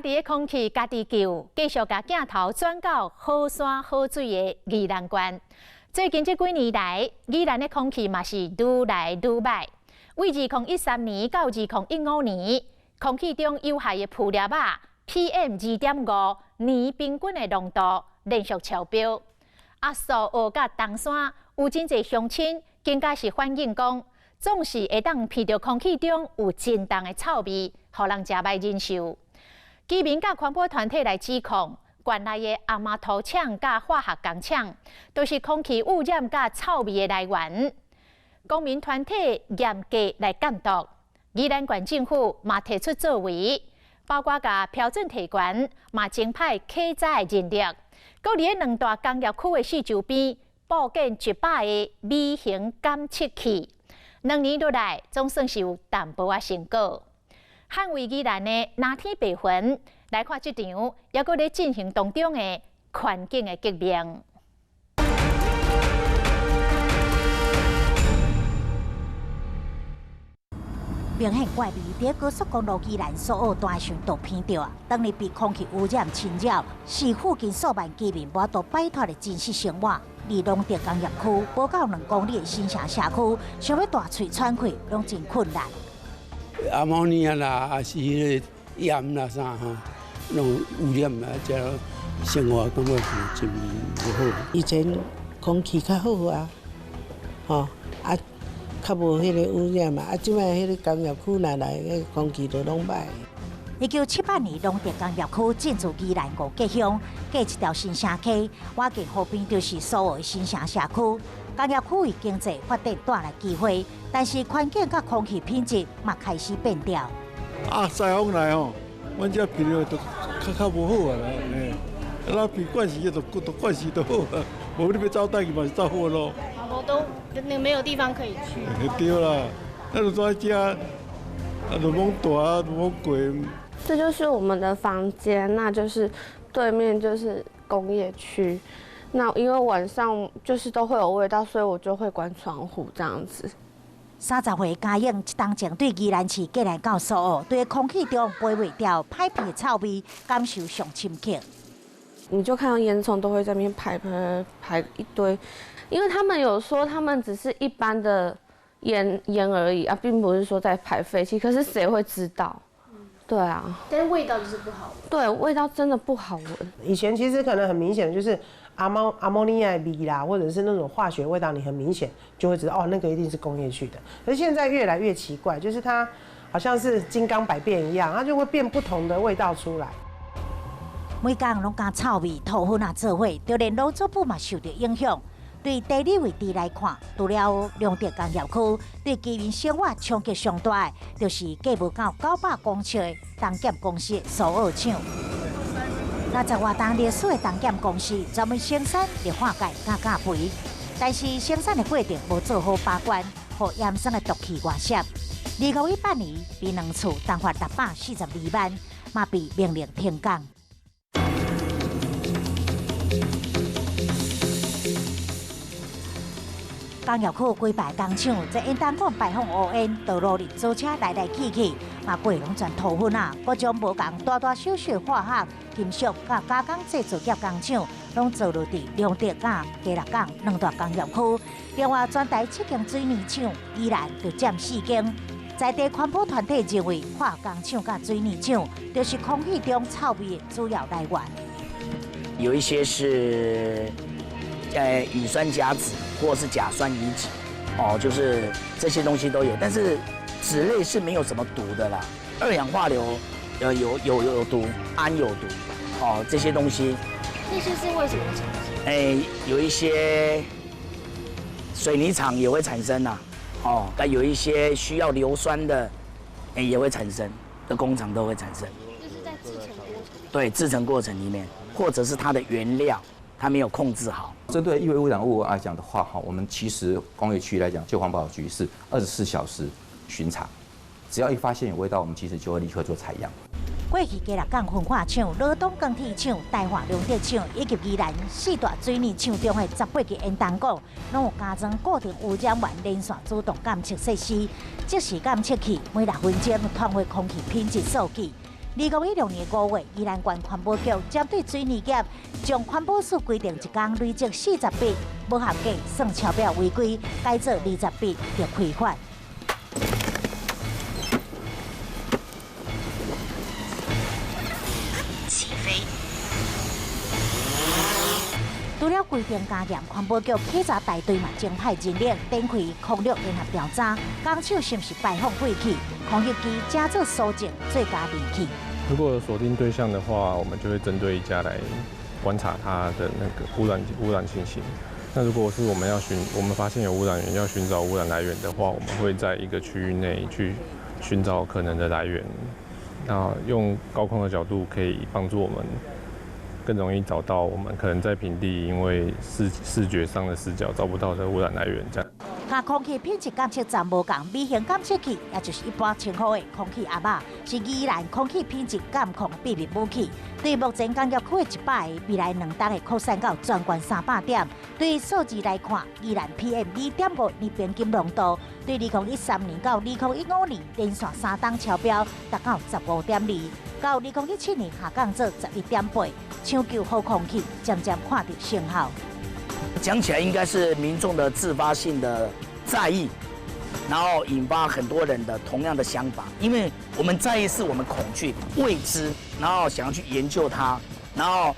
伫个空气家己救，继续把镜头转到好山好水的宜兰县。最近这几年来，宜兰的空气嘛是愈来愈歹。为2013年到2015年，空气中有害的负粒仔 PM2.5年平均的浓度连续超标。苏澳甲东山有真侪乡亲更加是反映讲，总是会当闻到空气中有真重的臭味，互人真歹忍受。居民甲环保团体来指控，县内的阿妈土厂甲化学工厂都是空气污染甲臭味的来源。公民团体严格来监督，宜兰县政府嘛提出作为，包括甲标准提悬，嘛增派客载人力，搁伫个2大工业区的四周边布建100个微型监测器，2年落来总算是有淡薄仔成果。捍卫宜兰的蓝天白云，来看这场也搁咧进行当中的环境的革命。明显怪味，伫高速公路宜兰苏澳段上都偏到啊，当日被空气污染侵扰，是附近数万居民无法摆脱的真实生活。离农田工业区无到2公里的新城社区，想要大喙喘气，拢真困难。阿摩尼亚啦，还是迄个盐啦啥吼，拢污染啊，这生活感觉是真不好。以前空气较好啊，吼啊，较无迄个污染嘛，即摆迄个工业区内迄空气都拢歹。1978年，农田工业区进驻宜兰5个乡，隔一条新城溪，挖近河边就是苏澳的新城社区。工业区为经济发展带来机会，但是环境甲空气品质嘛开始变调。西风来吼，阮遮鼻了都较无好啊，那鼻惯时都惯时都好啊，无你要走带去嘛是走好咯。我都没有地方可以去。对啦，那就在遮，就往大，就往贵。这就是我们的房间，那就是对面就是工业区。那因为晚上就是都会有味道，所以我就会关窗户这样子。30岁嘉颖一当前对宜兰市过来到苏澳，对空气中飞袂掉歹鼻的臭味感受上深刻。你就看到烟囱都会在那边排一堆，因为他们有说他们只是一般的烟而已啊，并不是说在排废气。可是谁会知道？对啊，但是味道就是不好闻。对，味道真的不好闻。以前其实可能很明显的就是阿莫尼亚味啦，或者是那种化学味道，你很明显就会知道哦，那个一定是工业去的。可是现在越来越奇怪，就是它好像是金刚百变一样，它就会变不同的味道出来。每工拢加臭味、土粉啊做伙，就连农作物嘛受到影响。对地理位置来看，除了农田工业区，对居民生活冲击上大的，就是计无到900公尺的东碱公司苏澳厂。60多栋历史的东碱公司，专门生产氯化钙甲钾肥，但是生产的过程无做好把关，互盐酸的毒气外泄。2018年，被2处重罚642万，嘛被命令停工。工业区几排工厂在烟弹管排放乌烟，道路里租车来来去去，嘛过拢全土粉啊！各种无共大小小化学、金属甲加工制造业工厂，拢坐落伫龙德甲嘉乐港2大工业区。另外，全台7间水泥厂，依然就占4间。在地环保团体认为，化学工厂甲水泥厂就是空气中臭味的主要来源。有一些是乙酸甲酯或是甲酸乙酯，哦，就是这些东西都有，但是酯类是没有什么毒的啦。2氧化硫有毒，氨有毒，哦，这些东西。那些是为什么产生？有一些水泥厂也会产生呐，哦，但有一些需要硫酸的，也会产生的工厂都会产生。就是在制成过程。对，制成过程里面，或者是它的原料。它没有控制好。针对异味污染物来讲的话，我们其实工业区来讲，就环保局是24小时巡查，只要一发现有味道，我们其实就会立刻做采样。过去嘉乐港焚化厂、罗东钢铁厂、台化龙德厂以及宜兰4大水泥厂中的18个烟弹管，拢有加装固定污染源连线自动监测设施，即时监测器每6分钟传回空气品质数据。2016年5月，宜兰县环保局针对水泥业，将环保署规定一天累积40笔不合格算超标违规，改做20笔就开罚。起飞。除了规定加严，环保局稽查大队嘛增派人力，展开空录联合调查，工厂是不是排放废气？空气机加做收证，最佳利器。如果锁定对象的话，我们就会针对一家来观察它的那个污染情形。那如果是我们发现有污染源，要寻找污染来源的话，我们会在一个区域内去寻找可能的来源。那用高空的角度可以帮助我们更容易找到我们可能在平地因为视觉上的死角找不到的污染来源。这样。甲空气品质监测站无共，微型监测器也就是一般称呼的空气阿嬷，是宜兰空气品质监控秘密武器。对目前工业区的100个，未来2档会扩散到全县300点。对数字来看，宜兰 PM2.5日平均浓度，对2013年到2015年连续3档超标，达到15.2，到2017年下降至11.8，抢救好空气渐渐看到成效。讲起来应该是民众的自发性的在意，然后引发很多人的同样的想法。因为我们在意是我们恐惧未知，然后想要去研究它，然后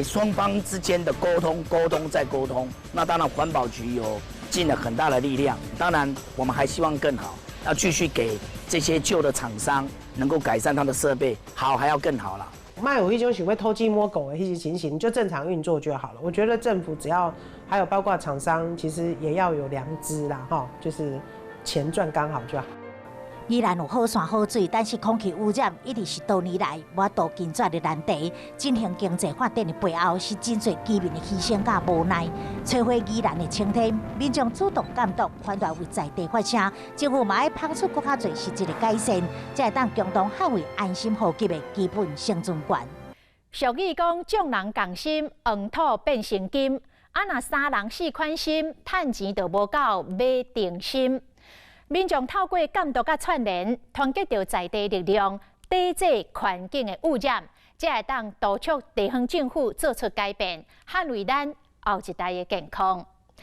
双方之间的沟通再沟通。那当然环保局有尽了很大的力量，当然我们还希望更好，要继续给这些旧的厂商能够改善它的设备，好还要更好啦。卖有一种想要偷鸡摸狗的一些情形，就正常运作就好了。我觉得政府只要还有包括厂商，其实也要有良知啦，就是钱赚刚好就好。宜兰有好山好水，但是空气污染一直是多年来无度解决的难题。振兴经济发展的背后，是真侪居民的牺牲甲无奈。摧毁宜兰的青天，民众主动监督，反倒为在地发声。政府嘛要抛出更加侪实质的改善，才会当共同捍卫安心呼吸的基本生存权。俗语讲，众人共心，黄土变成金。若3人4款心，趁钱就无够买定心。民众透过监督甲串联，团结着在地力量，抵制环境的污染，才会当督促地方政府做出改变，捍卫咱后一代的健康。